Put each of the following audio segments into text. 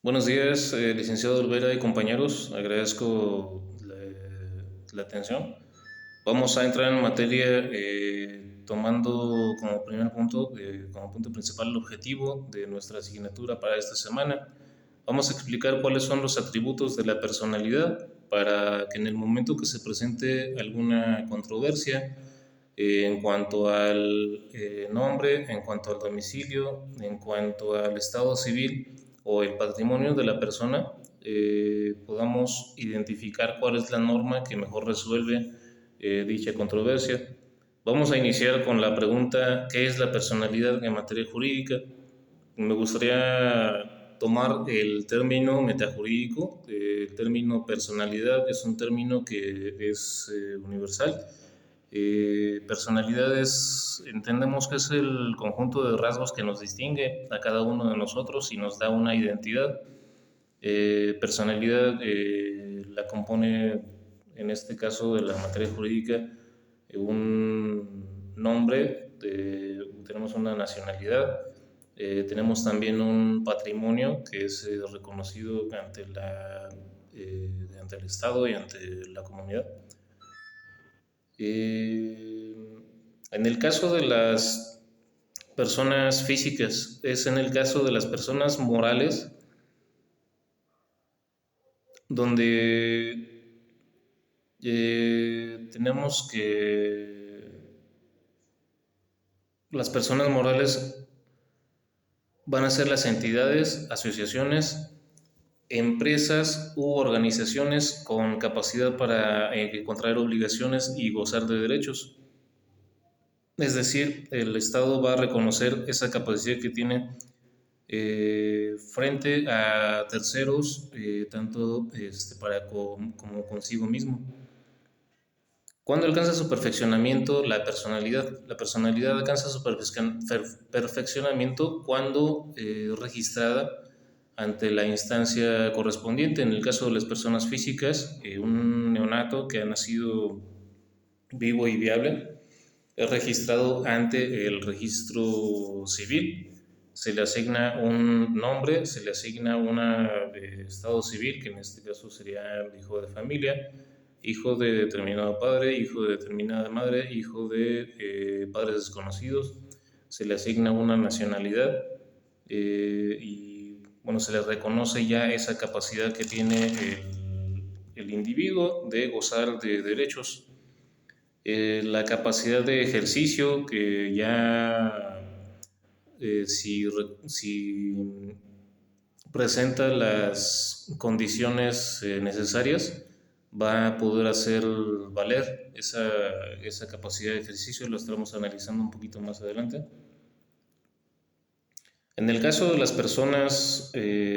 Buenos días, licenciado Olvera y compañeros. Agradezco la atención. Vamos a entrar en materia tomando como primer punto, como punto principal, el objetivo de nuestra asignatura para esta semana. Vamos a explicar cuáles son los atributos de la personalidad para que en el momento que se presente alguna controversia en cuanto al nombre, en cuanto al domicilio, en cuanto al estado civil o el patrimonio de la persona, podamos identificar cuál es la norma que mejor resuelve dicha controversia. Vamos a iniciar con la pregunta: ¿qué es la personalidad en materia jurídica? Me gustaría tomar el término metajurídico. El término personalidad es un término que es universal. Personalidad entendemos que es el conjunto de rasgos que nos distingue a cada uno de nosotros y nos da una identidad. Personalidad la compone, en este caso de la materia jurídica, un nombre, tenemos una nacionalidad, tenemos también un patrimonio que es reconocido ante el Estado y ante la comunidad. En el caso de las personas físicas, es en el caso de las personas morales donde tenemos que las personas morales van a ser las entidades, asociaciones, empresas u organizaciones con capacidad para contraer obligaciones y gozar de derechos. Es decir, el Estado va a reconocer esa capacidad que tiene frente a terceros, tanto como consigo mismo. ¿Cuándo alcanza su perfeccionamiento la personalidad? La personalidad alcanza su perfeccionamiento cuando registrada ante la instancia correspondiente. En el caso de las personas físicas, un neonato que ha nacido vivo y viable es registrado ante el registro civil. Se le asigna un nombre, se le asigna un estado civil, que en este caso sería el hijo de familia, hijo de determinado padre, hijo de determinada madre, hijo de padres desconocidos. Se le asigna una nacionalidad y bueno, se le reconoce ya esa capacidad que tiene el individuo de gozar de derechos. La capacidad de ejercicio que ya si presenta las condiciones necesarias, va a poder hacer valer esa capacidad de ejercicio. Lo estaremos analizando un poquito más adelante. En el caso de las personas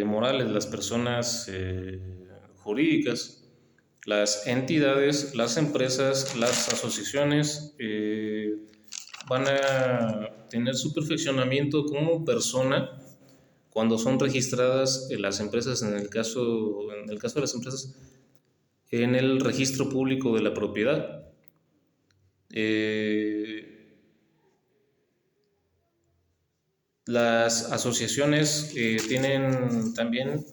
morales, las personas jurídicas, las entidades, las empresas, las asociaciones van a tener su perfeccionamiento como persona cuando son registradas las empresas, en el caso de las empresas, en el registro público de la propiedad. Las asociaciones tienen también,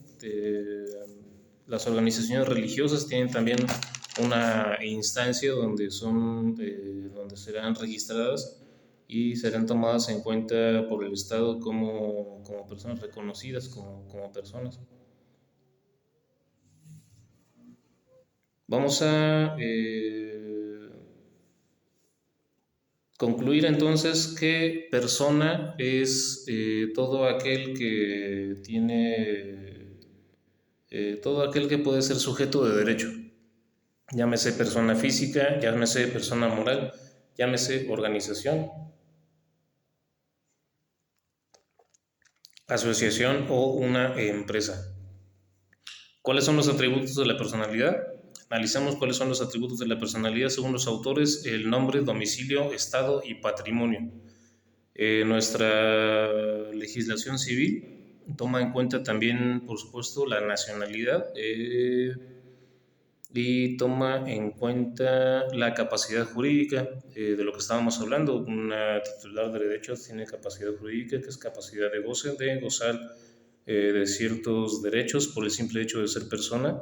las organizaciones religiosas tienen también una instancia donde serán registradas y serán tomadas en cuenta por el Estado como personas reconocidas, como personas. Vamos a concluir entonces que persona es todo aquel que tiene, todo aquel que puede ser sujeto de derecho. Llámese persona física, llámese persona moral, llámese organización, asociación o una empresa. ¿Cuáles son los atributos de la personalidad? Analizamos cuáles son los atributos de la personalidad según los autores: el nombre, domicilio, estado y patrimonio. Nuestra legislación civil toma en cuenta también, por supuesto, la nacionalidad y toma en cuenta la capacidad jurídica de lo que estábamos hablando. Una titular de derechos tiene capacidad jurídica, que es capacidad de goce, de gozar de ciertos derechos por el simple hecho de ser persona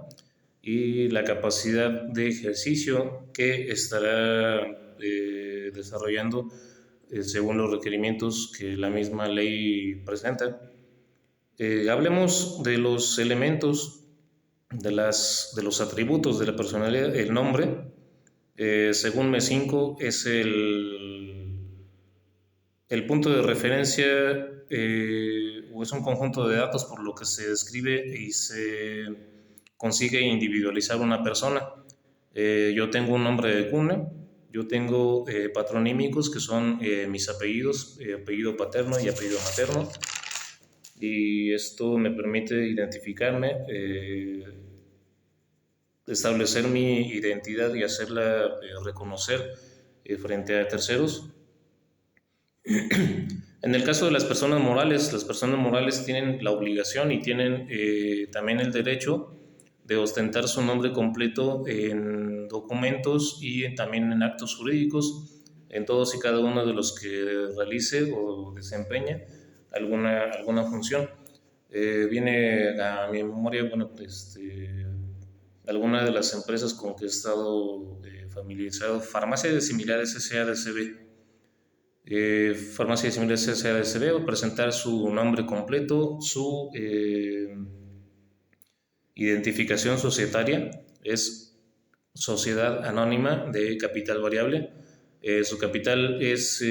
y la capacidad de ejercicio que estará desarrollando según los requerimientos que la misma ley presenta. Hablemos de los elementos, de los atributos de la personalidad. El nombre, según M5, es el punto de referencia o es un conjunto de datos por lo que se describe y se consigue individualizar una persona. Yo tengo un nombre de cuna, yo tengo patronímicos que son mis apellidos, apellido paterno y apellido materno, y esto me permite identificarme, establecer mi identidad y hacerla reconocer frente a terceros. En el caso de las personas morales tienen la obligación y tienen también el derecho de ostentar su nombre completo en documentos y también en actos jurídicos, en todos y cada uno de los que realice o desempeñe alguna función. Viene a mi memoria, bueno, alguna de las empresas con que he estado familiarizado, Farmacia de Similares SADCB. Farmacia de Similares SADCB va a presentar su nombre completo, su identificación societaria, es Sociedad Anónima de Capital Variable. Su capital es,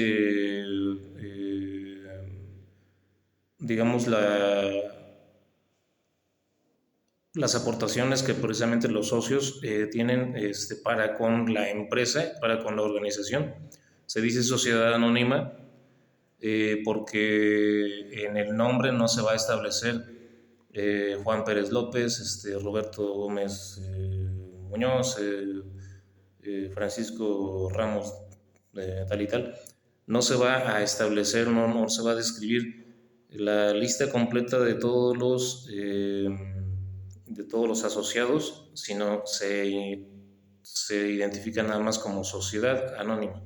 digamos, las aportaciones que precisamente los socios tienen para con la empresa, para con la organización. Se dice sociedad anónima porque en el nombre no se va a establecer Juan Pérez López, Roberto Gómez Muñoz, Francisco Ramos, tal y tal. No se va a establecer, no se va a describir la lista completa de todos los asociados, sino se identifica nada más como sociedad anónima,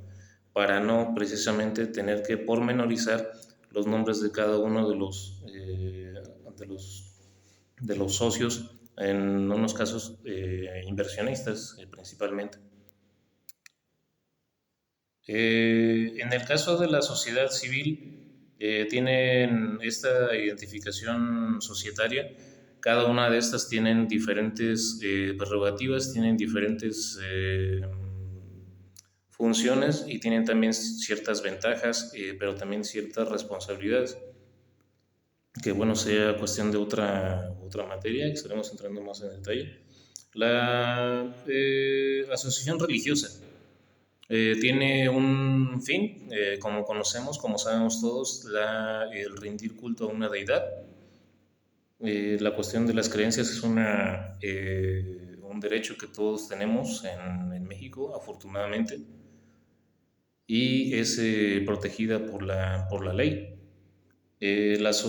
para no precisamente tener que pormenorizar los nombres de cada uno de los socios, en unos casos inversionistas principalmente. En el caso de la sociedad civil, tienen esta identificación societaria. Cada una de estas tienen diferentes prerrogativas, tienen diferentes funciones y tienen también ciertas ventajas, pero también ciertas responsabilidades, que bueno, sea cuestión de otra materia, que estaremos entrando más en detalle. La asociación religiosa tiene un fin, como conocemos, como sabemos todos, el rendir culto a una deidad. La cuestión de las creencias es un derecho que todos tenemos en México, afortunadamente, y es protegida por la ley. Las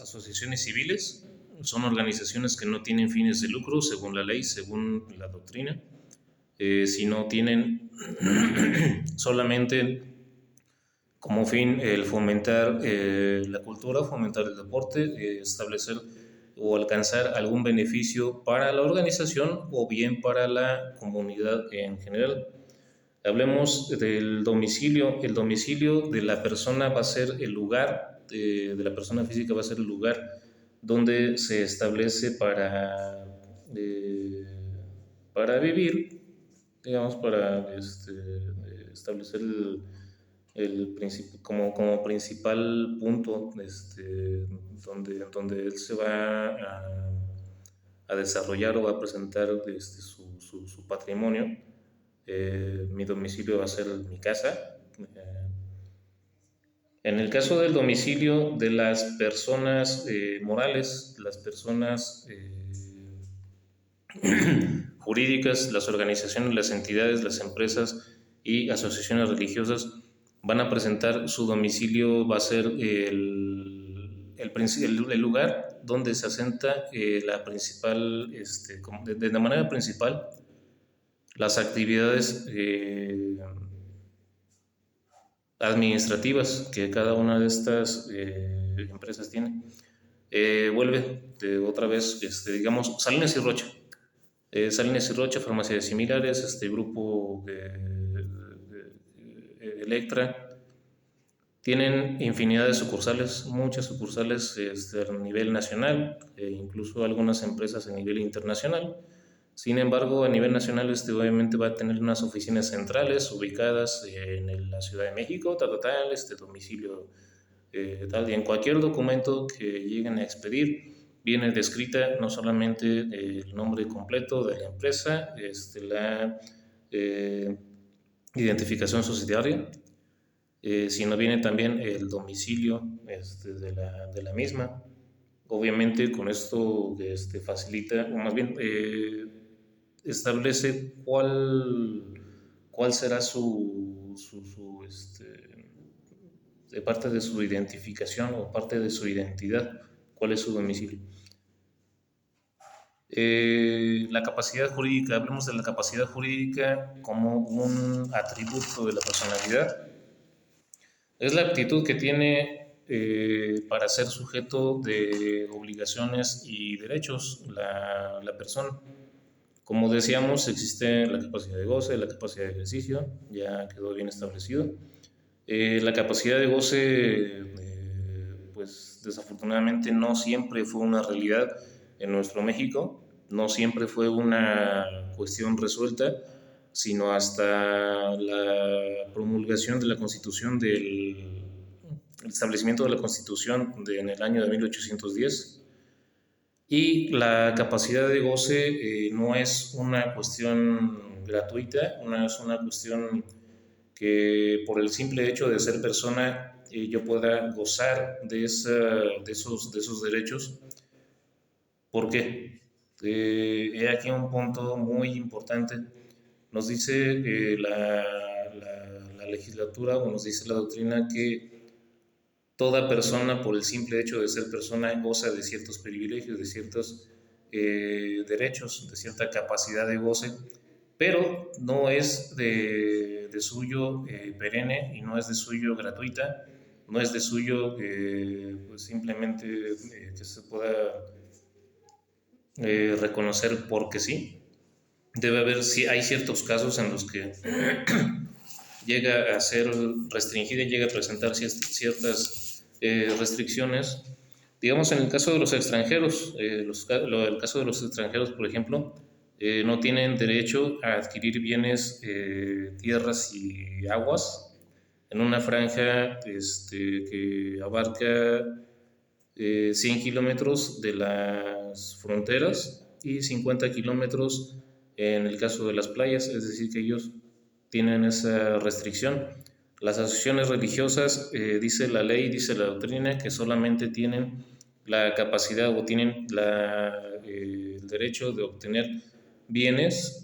asociaciones civiles son organizaciones que no tienen fines de lucro, según la ley, según la doctrina, sino tienen solamente como fin el fomentar la cultura, fomentar el deporte, establecer o alcanzar algún beneficio para la organización o bien para la comunidad en general. Hablemos del domicilio. El domicilio de la persona va a ser el lugar, de la persona física va a ser el lugar donde se establece para vivir, digamos, para establecer como principal punto donde él se va a desarrollar o va a presentar su patrimonio. Mi domicilio va a ser mi casa. En el caso del domicilio de las personas morales, las personas jurídicas, las organizaciones, las entidades, las empresas y asociaciones religiosas van a presentar su domicilio, va a ser el lugar donde se asenta la principal, de manera principal, las actividades administrativas que cada una de estas empresas tiene. Vuelve otra vez, digamos, Salinas y Rocha. Salinas y Rocha, farmacias similares, grupo Electra, tienen infinidad de sucursales, muchas sucursales a nivel nacional, incluso algunas empresas a nivel internacional. Sin embargo, a nivel nacional, obviamente va a tener unas oficinas centrales ubicadas en la Ciudad de México, domicilio tal, y en cualquier documento que lleguen a expedir viene descrita no solamente el nombre completo de la empresa, la eh, identificación societaria, sino viene también el domicilio de la misma. Obviamente con esto facilita, o más bien establece cuál será de parte de su identificación o parte de su identidad, cuál es su domicilio. La capacidad jurídica, hablemos de la capacidad jurídica como un atributo de la personalidad. Es la aptitud que tiene para ser sujeto de obligaciones y derechos la persona. Como decíamos, existe la capacidad de goce, la capacidad de ejercicio, ya quedó bien establecido. La capacidad de goce, pues desafortunadamente no siempre fue una realidad en nuestro México, no siempre fue una cuestión resuelta, sino hasta la promulgación de la Constitución el establecimiento de la Constitución en el año de 1810. Y la capacidad de goce no es una cuestión gratuita, no es una cuestión que por el simple hecho de ser persona yo pueda gozar de esos derechos. ¿Por qué? He aquí un punto muy importante. Nos dice la legislatura, o nos dice la doctrina, que toda persona, por el simple hecho de ser persona, goza de ciertos privilegios, de ciertos derechos, de cierta capacidad de goce, pero no es de suyo perenne y no es de suyo gratuita, no es de suyo pues simplemente que se pueda reconocer porque sí. Debe haber, si hay ciertos casos en los que llega a ser restringida y llega a presentar ciertas restricciones. Digamos, en el caso de los extranjeros, el caso de los extranjeros, por ejemplo, no tienen derecho a adquirir bienes, tierras y aguas en una franja que abarca 100 kilómetros de las fronteras y 50 kilómetros en el caso de las playas, es decir, que ellos tienen esa restricción. Las asociaciones religiosas, dice la ley, dice la doctrina, que solamente tienen la capacidad o tienen el derecho de obtener bienes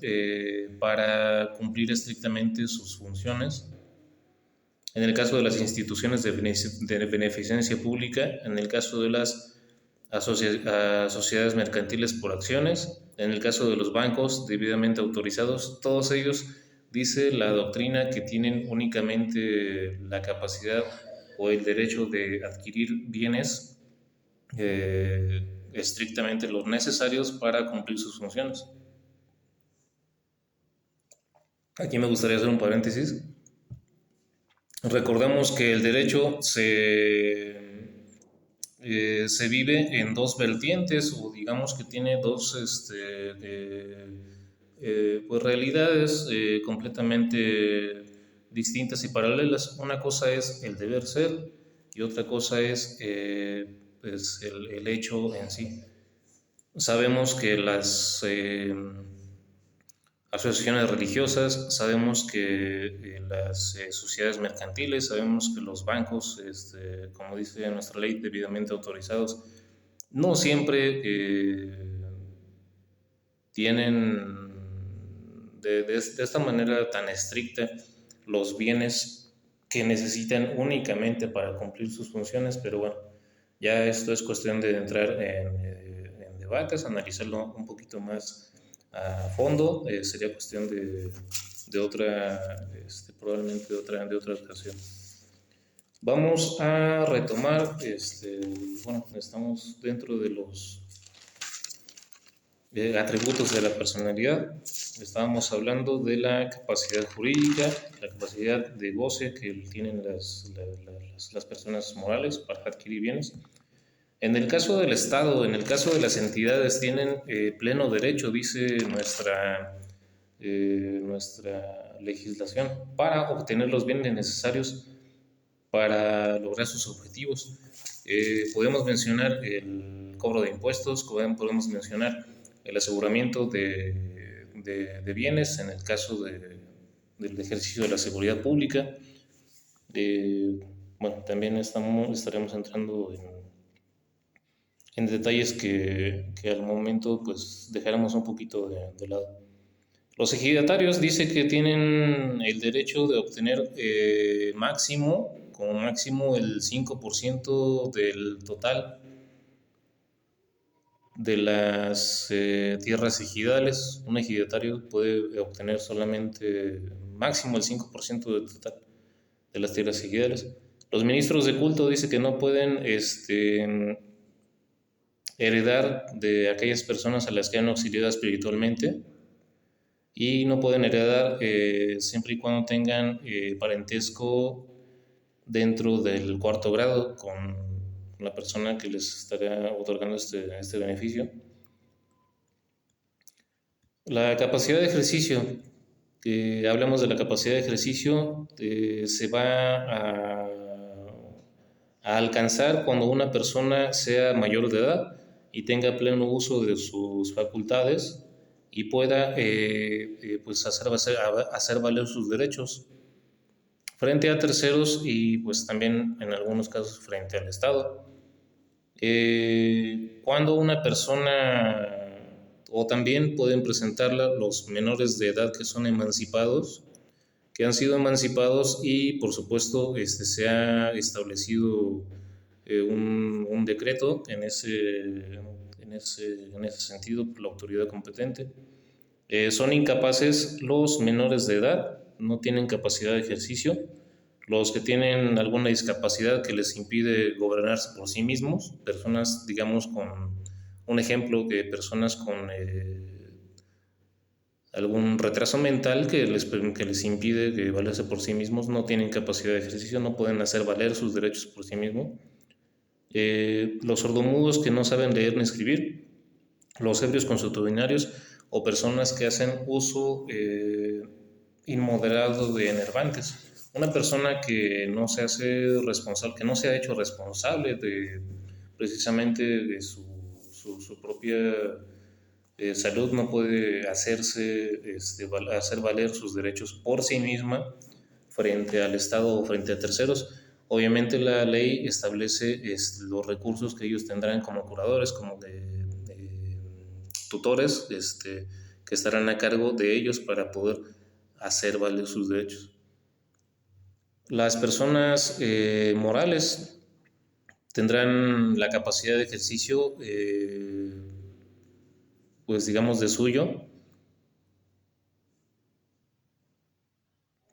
para cumplir estrictamente sus funciones. En el caso de las instituciones de beneficencia pública, en el caso de las sociedades mercantiles por acciones, en el caso de los bancos debidamente autorizados, todos ellos, dice la doctrina, que tienen únicamente la capacidad o el derecho de adquirir bienes estrictamente los necesarios para cumplir sus funciones. Aquí me gustaría hacer un paréntesis. Recordemos que el derecho se vive en dos vertientes, o digamos que tiene dos pues realidades completamente distintas y paralelas. Una cosa es el deber ser y otra cosa es pues el hecho en sí. Sabemos que las asociaciones religiosas, sabemos que las sociedades mercantiles, sabemos que los bancos, como dice nuestra ley, debidamente autorizados, no siempre tienen de esta manera tan estricta los bienes que necesitan únicamente para cumplir sus funciones, pero bueno, ya esto es cuestión de entrar en debates, analizarlo un poquito más a fondo, sería cuestión de otra, probablemente de otra ocasión. Vamos a retomar, estamos dentro de los atributos de la personalidad. Estábamos hablando de la capacidad jurídica, la capacidad de goce que tienen las personas morales para adquirir bienes. En el caso del Estado, en el caso de las entidades, tienen pleno derecho, dice nuestra legislación, para obtener los bienes necesarios para lograr sus objetivos. Podemos mencionar el cobro de impuestos, podemos mencionar el aseguramiento de bienes en el caso del ejercicio de la seguridad pública. También estaremos entrando en detalles que al momento pues dejaremos un poquito de lado. Los ejidatarios dice que tienen el derecho de obtener como máximo el 5% del total de las tierras ejidales. Un ejidatario puede obtener solamente máximo el 5% del total de las tierras ejidales. Los ministros de culto dice que no pueden heredar de aquellas personas a las que han auxiliado espiritualmente, y no pueden heredar siempre y cuando tengan parentesco dentro del cuarto grado con la persona que les estará otorgando este beneficio. La capacidad de ejercicio. Hablamos de la capacidad de ejercicio, se va a alcanzar cuando una persona sea mayor de edad y tenga pleno uso de sus facultades y pueda pues hacer valer sus derechos frente a terceros y pues también en algunos casos frente al Estado. Cuando una persona, o también pueden presentarla los menores de edad que son emancipados, que han sido emancipados, y por supuesto se ha establecido un decreto en ese sentido por la autoridad competente. Son incapaces los menores de edad, no tienen capacidad de ejercicio, los que tienen alguna discapacidad que les impide gobernarse por sí mismos, personas, digamos, con un ejemplo de personas con algún retraso mental que les impide valerse por sí mismos, no tienen capacidad de ejercicio, no pueden hacer valer sus derechos por sí mismos. Los sordomudos que no saben leer ni escribir, los ebrios consuetudinarios o personas que hacen uso inmoderado de enervantes. Una persona que no se hace responsable, que no se ha hecho responsable precisamente de su propia salud, no puede hacer valer sus derechos por sí misma frente al Estado o frente a terceros. Obviamente la ley establece los recursos que ellos tendrán como curadores, como de tutores, que estarán a cargo de ellos para poder hacer valer sus derechos. Las personas morales tendrán la capacidad de ejercicio, pues digamos, de suyo,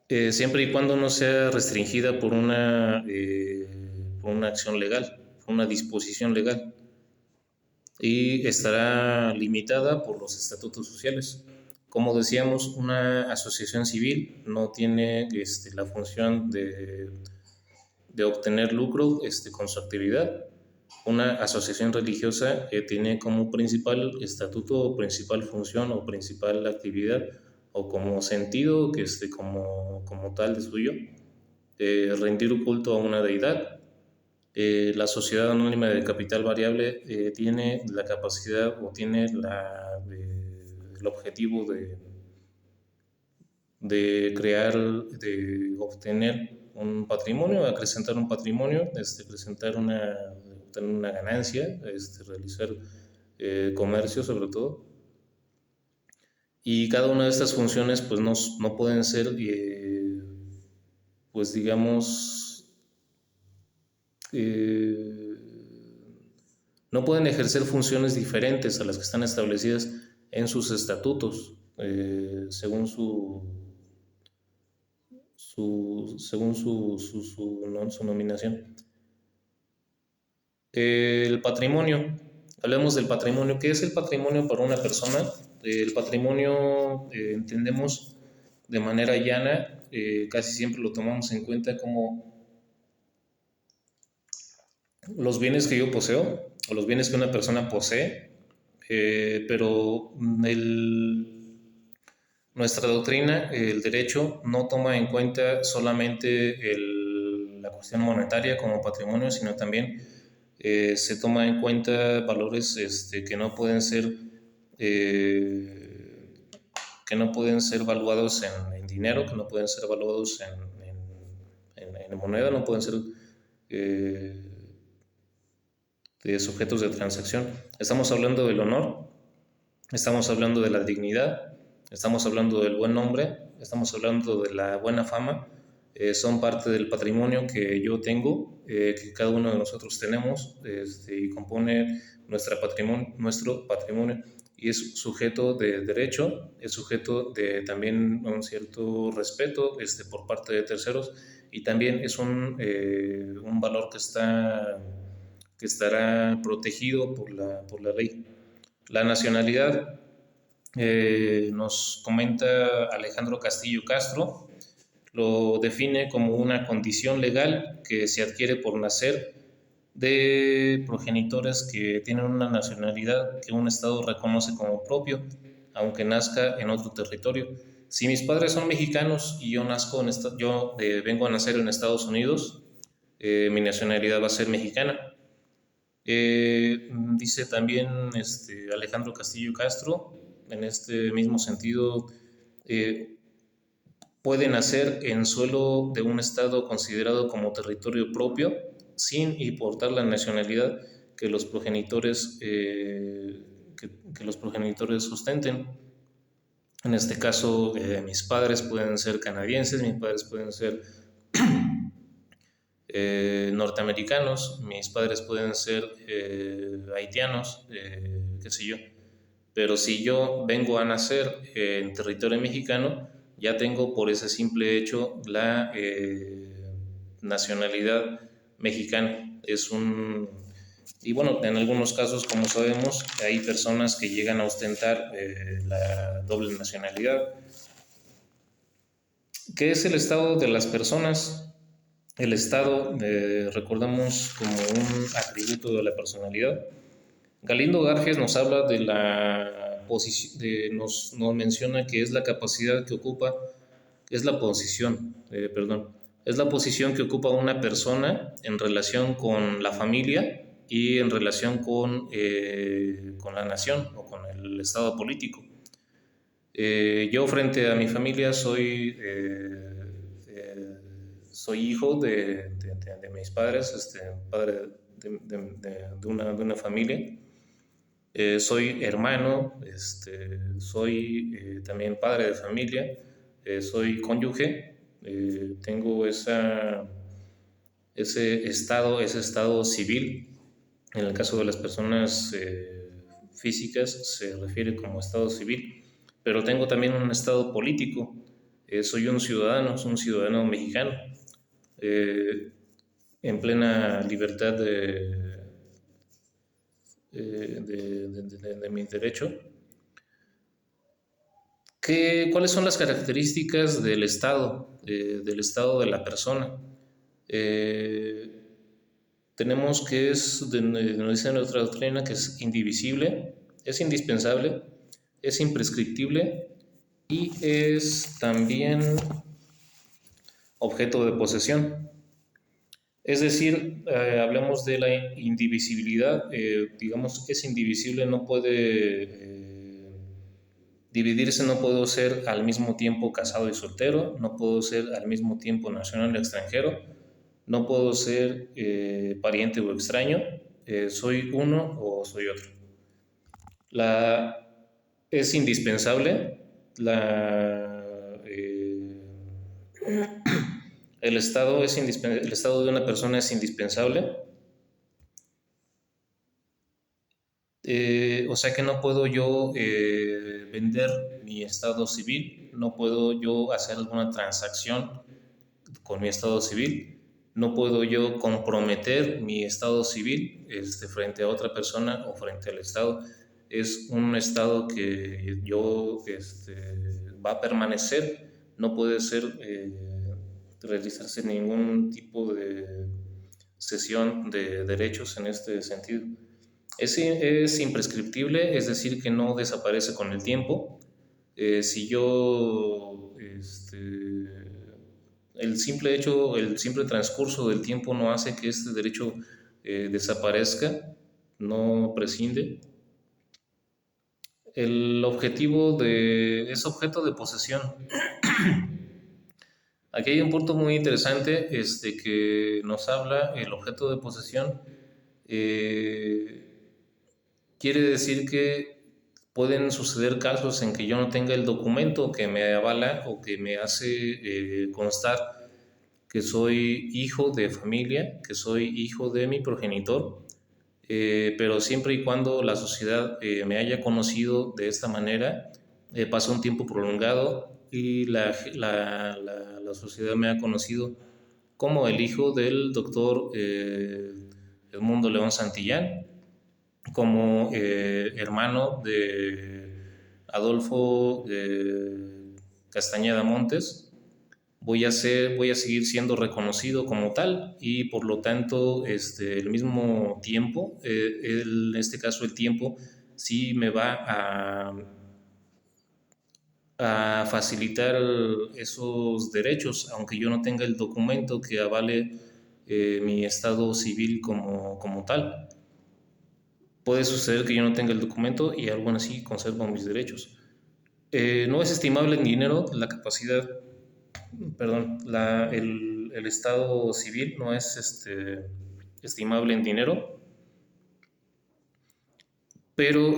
siempre y cuando no sea restringida por una acción legal, por una disposición legal, y estará limitada por los estatutos sociales. Como decíamos, una asociación civil no tiene la función de obtener lucro con su actividad. Una asociación religiosa tiene como principal estatuto o principal función o principal actividad o como sentido como tal de suyo, rendir culto a una deidad. La sociedad anónima de capital variable tiene la capacidad o tiene el objetivo de obtener un patrimonio, acrecentar un patrimonio, obtener una ganancia, realizar comercio sobre todo. Y cada una de estas funciones pues no pueden ser, pues digamos, no pueden ejercer funciones diferentes a las que están establecidas en sus estatutos, según su según su nominación. El patrimonio. Hablemos del patrimonio. ¿Qué es el patrimonio para una persona? El patrimonio entendemos de manera llana, casi siempre lo tomamos en cuenta como los bienes que yo poseo o los bienes que una persona posee, pero nuestra doctrina, el derecho, no toma en cuenta solamente la cuestión monetaria como patrimonio, sino también se toma en cuenta valores que no pueden ser eh, valuados en dinero, que no pueden ser valuados en moneda, no pueden ser eh, de sujetos de transacción. Estamos hablando del honor, estamos hablando de la dignidad, estamos hablando del buen nombre, estamos hablando de la buena fama. Son parte del patrimonio que yo tengo, que cada uno de nosotros tenemos, y compone nuestro patrimonio, y es sujeto de derecho, es sujeto de también un cierto respeto por parte de terceros, y también es un valor que estará protegido por la ley. La nacionalidad, nos comenta Alejandro Castillo Castro, lo define como una condición legal que se adquiere por nacer de progenitores que tienen una nacionalidad que un Estado reconoce como propio, aunque nazca en otro territorio. Si mis padres son mexicanos y vengo a nacer en Estados Unidos, mi nacionalidad va a ser mexicana. Dice también Alejandro Castillo Castro, en este mismo sentido, eh, puede nacer en suelo de un estado considerado como territorio propio, sin importar la nacionalidad que los progenitores, que los progenitores sustenten. En este caso, mis padres pueden ser canadienses, mis padres pueden ser norteamericanos, mis padres pueden ser haitianos, qué sé yo. Pero si yo vengo a nacer en territorio mexicano, ya tengo por ese simple hecho la nacionalidad mexicana. Y bueno, en algunos casos, como sabemos, hay personas que llegan a ostentar la doble nacionalidad. ¿Qué es el estado de las personas? El estado, recordamos como un atributo de la personalidad. Galindo Garges nos habla de la posición, nos menciona que es la capacidad que ocupa, es la posición, es la posición que ocupa una persona en relación con la familia y en relación con la nación o con el estado político. Yo frente a mi familia soy hijo de mis padres, padre de una familia. Soy hermano, soy también padre de familia, soy cónyuge, tengo ese estado civil. En el caso de las personas físicas se refiere como estado civil, pero tengo también un estado político. Soy un ciudadano mexicano, eh, en plena libertad de mi derecho. ¿Cuáles son las características del estado de la persona? Tenemos que nos dice nuestra doctrina que es indivisible, es indispensable, es imprescriptible y es también objeto de posesión. Es decir, hablamos de la indivisibilidad, digamos, es indivisible, no puede dividirse, no puedo ser al mismo tiempo casado y soltero, no puedo ser al mismo tiempo nacional y extranjero, no puedo ser pariente o extraño, soy uno o soy otro. Es indispensable, el estado de una persona es indispensable. O sea que no puedo yo vender mi estado civil, no puedo yo hacer alguna transacción con mi estado civil. No puedo yo comprometer mi estado civil frente a otra persona o frente al Estado. Es un estado que va a permanecer, no puede ser realizarse ningún tipo de cesión de derechos en este sentido. Es imprescriptible, es decir, que no desaparece con el tiempo. Si yo, el simple hecho, el simple transcurso del tiempo no hace que este derecho desaparezca, no prescinde. El objetivo es objeto de posesión. Aquí hay un punto muy interesante que nos habla el objeto de posesión. Quiere decir que pueden suceder casos en que yo no tenga el documento que me avala o que me hace constar que soy hijo de familia, que soy hijo de mi progenitor, pero siempre y cuando la sociedad me haya conocido de esta manera, pasa un tiempo prolongado y la sociedad me ha conocido como el hijo del doctor Edmundo León Santillán, como hermano de Adolfo Castañeda Montes. Voy a seguir siendo reconocido como tal y por lo tanto el mismo tiempo, en este caso el tiempo, sí me va a facilitar esos derechos, aunque yo no tenga el documento que avale mi estado civil como tal. Puede suceder que yo no tenga el documento y aún así conservo mis derechos. No es estimable en dinero la capacidad, perdón, el estado civil no es estimable en dinero, pero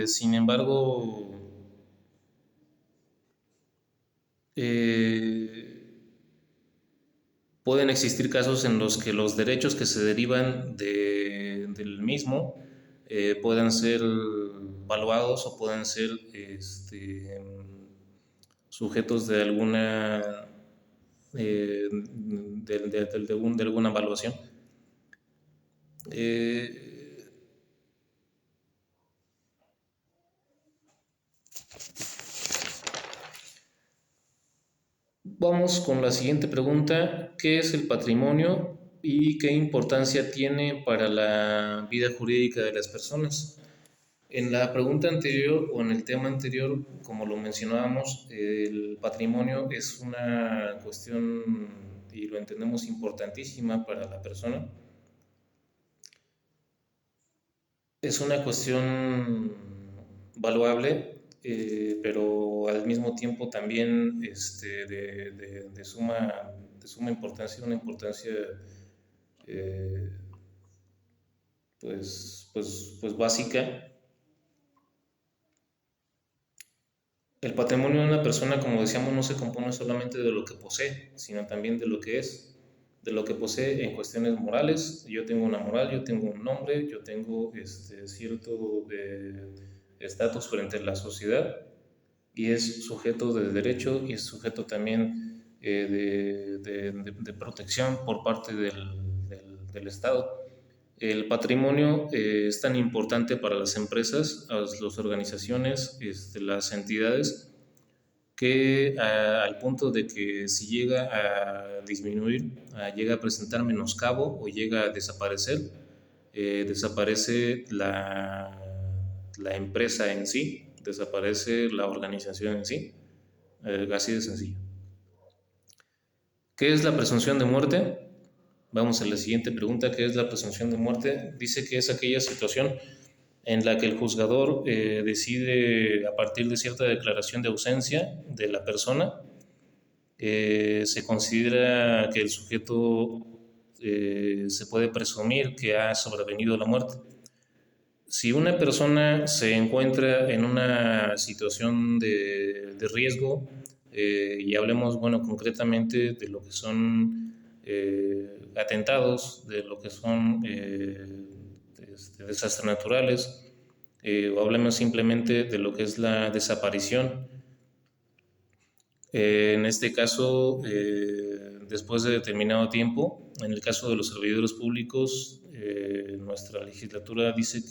sin embargo pueden existir casos en los que los derechos que se derivan del mismo puedan ser valuados o puedan ser sujetos de alguna de alguna evaluación. Vamos con la siguiente pregunta. ¿Qué es el patrimonio y qué importancia tiene para la vida jurídica de las personas? En la pregunta anterior o en el tema anterior, como lo mencionábamos, el patrimonio es una cuestión, y lo entendemos, importantísima para la persona. Es una cuestión valuable, pero al mismo tiempo también de suma importancia, una importancia pues básica. El patrimonio de una persona, como decíamos, no se compone solamente de lo que posee, sino también de lo que es, de lo que posee en cuestiones morales. Yo tengo una moral, yo tengo un nombre, yo tengo cierto estatus frente a la sociedad y es sujeto de derecho y es sujeto también de protección por parte del Estado. El patrimonio es tan importante para las empresas, las organizaciones, las entidades, que al punto de que si llega a disminuir, llega a presentar menoscabo o llega a desaparecer, desaparece la empresa en sí, desaparece la organización en sí, así de sencillo. ¿Qué es la presunción de muerte? Vamos a la siguiente pregunta. ¿Qué es la presunción de muerte? Dice que es aquella situación en la que el juzgador decide, a partir de cierta declaración de ausencia de la persona, se considera que el sujeto se puede presumir que ha sobrevenido la muerte. Si una persona se encuentra en una situación de riesgo, y hablemos, bueno, concretamente de lo que son atentados, de lo que son desastres naturales, o hablemos simplemente de lo que es la desaparición. En este caso, después de determinado tiempo, en el caso de los servidores públicos, nuestra legislatura dice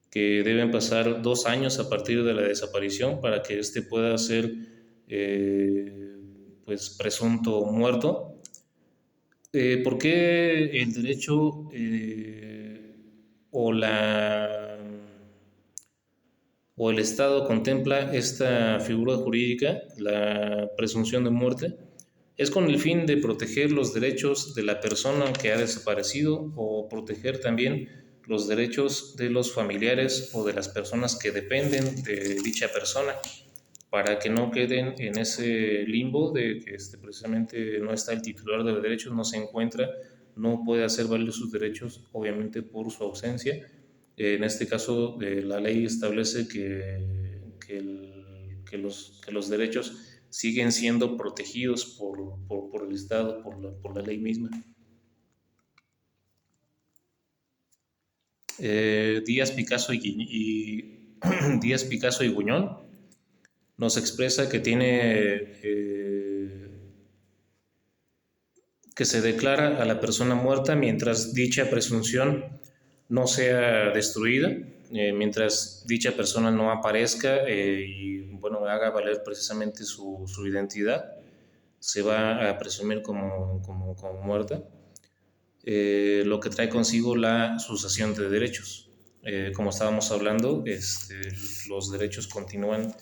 que deben pasar 2 años a partir de la desaparición para que éste pueda ser pues presunto muerto. ¿Por qué el derecho o la o el Estado contempla esta figura jurídica, la presunción de muerte? Es con el fin de proteger los derechos de la persona que ha desaparecido o proteger también los derechos de los familiares o de las personas que dependen de dicha persona, para que no queden en ese limbo de que precisamente no está el titular de los derechos, no se encuentra, no puede hacer valer sus derechos, obviamente por su ausencia. En este caso, la ley establece que los derechos siguen siendo protegidos por el Estado, por la ley misma. Díaz Picasso Díaz Picasso y Buñón nos expresa que que se declara a la persona muerta mientras dicha presunción no sea destruida, mientras dicha persona no aparezca y bueno, haga valer precisamente su identidad, se va a presumir como muerta, lo que trae consigo la sucesión de derechos. Como estábamos hablando, los derechos continúan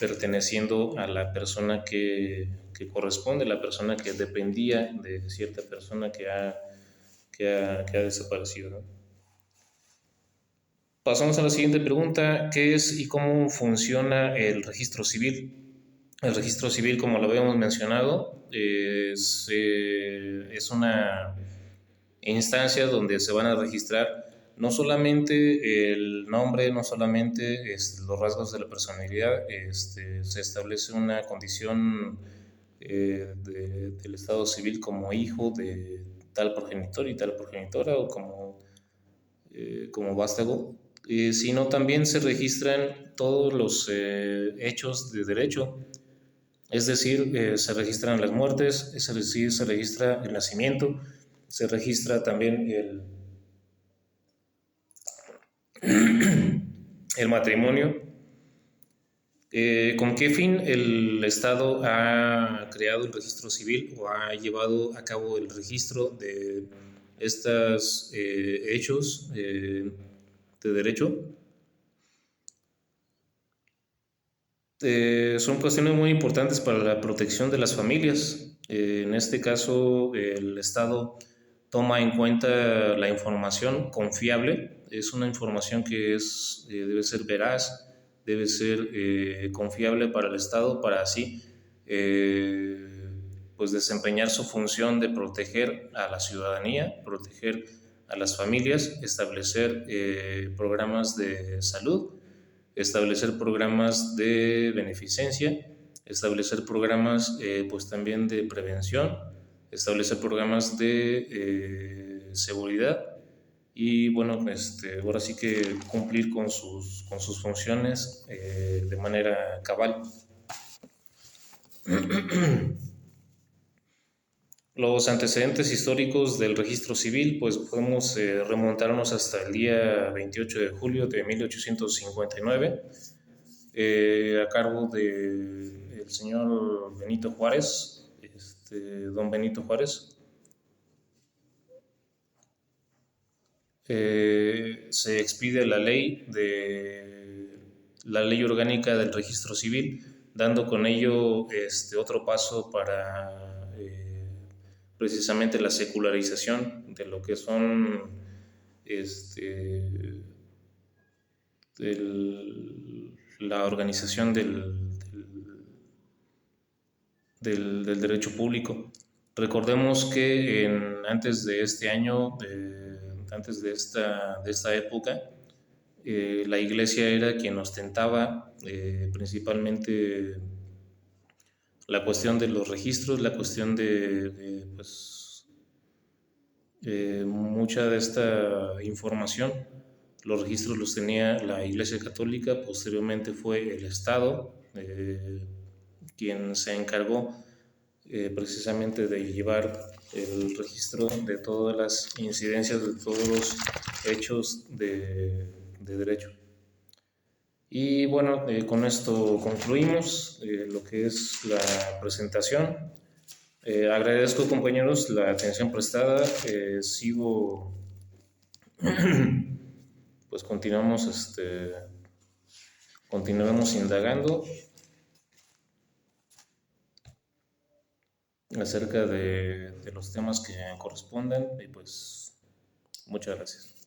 perteneciendo a la persona que corresponde, la persona que dependía de cierta persona que ha desaparecido, ¿no? Pasamos a la siguiente pregunta: ¿qué es y cómo funciona el registro civil? El registro civil, como lo habíamos mencionado, es una instancia donde se van a registrar no solamente el nombre, no solamente los rasgos de la personalidad, se establece una condición del estado civil como hijo de tal progenitor y tal progenitora, o como vástago, sino también se registran todos los hechos de derecho. Es decir, se registran las muertes, es decir, se registra el nacimiento, se registra también el matrimonio. ¿Con qué fin el Estado ha creado el registro civil o ha llevado a cabo el registro de estos hechos de derecho? Son cuestiones muy importantes para la protección de las familias. En este caso, el Estado toma en cuenta la información confiable. Es una información que debe ser veraz, debe ser confiable para el Estado, para así pues desempeñar su función de proteger a la ciudadanía, proteger a las familias, establecer programas de salud, establecer programas de beneficencia, establecer programas pues también de prevención, establecer programas de seguridad y bueno, ahora sí que cumplir con sus funciones de manera cabal. Los antecedentes históricos del registro civil, pues podemos remontarnos hasta el día 28 de julio de 1859, a cargo del señor Benito Juárez, don Benito Juárez. Se expide la ley orgánica del registro civil, dando con ello otro paso para precisamente la secularización de lo que son la organización del derecho público. Recordemos que antes de este año, antes de esta época, la Iglesia era quien ostentaba principalmente la cuestión de los registros, la cuestión de pues, mucha de esta información. Los registros los tenía la Iglesia Católica, posteriormente fue el Estado, quien se encargó precisamente de llevar el registro de todas las incidencias, de todos los hechos de derecho. Y bueno, con esto concluimos lo que es la presentación. Agradezco, compañeros, la atención prestada. Sigo, pues continuamos indagando acerca de los temas que corresponden y pues muchas gracias.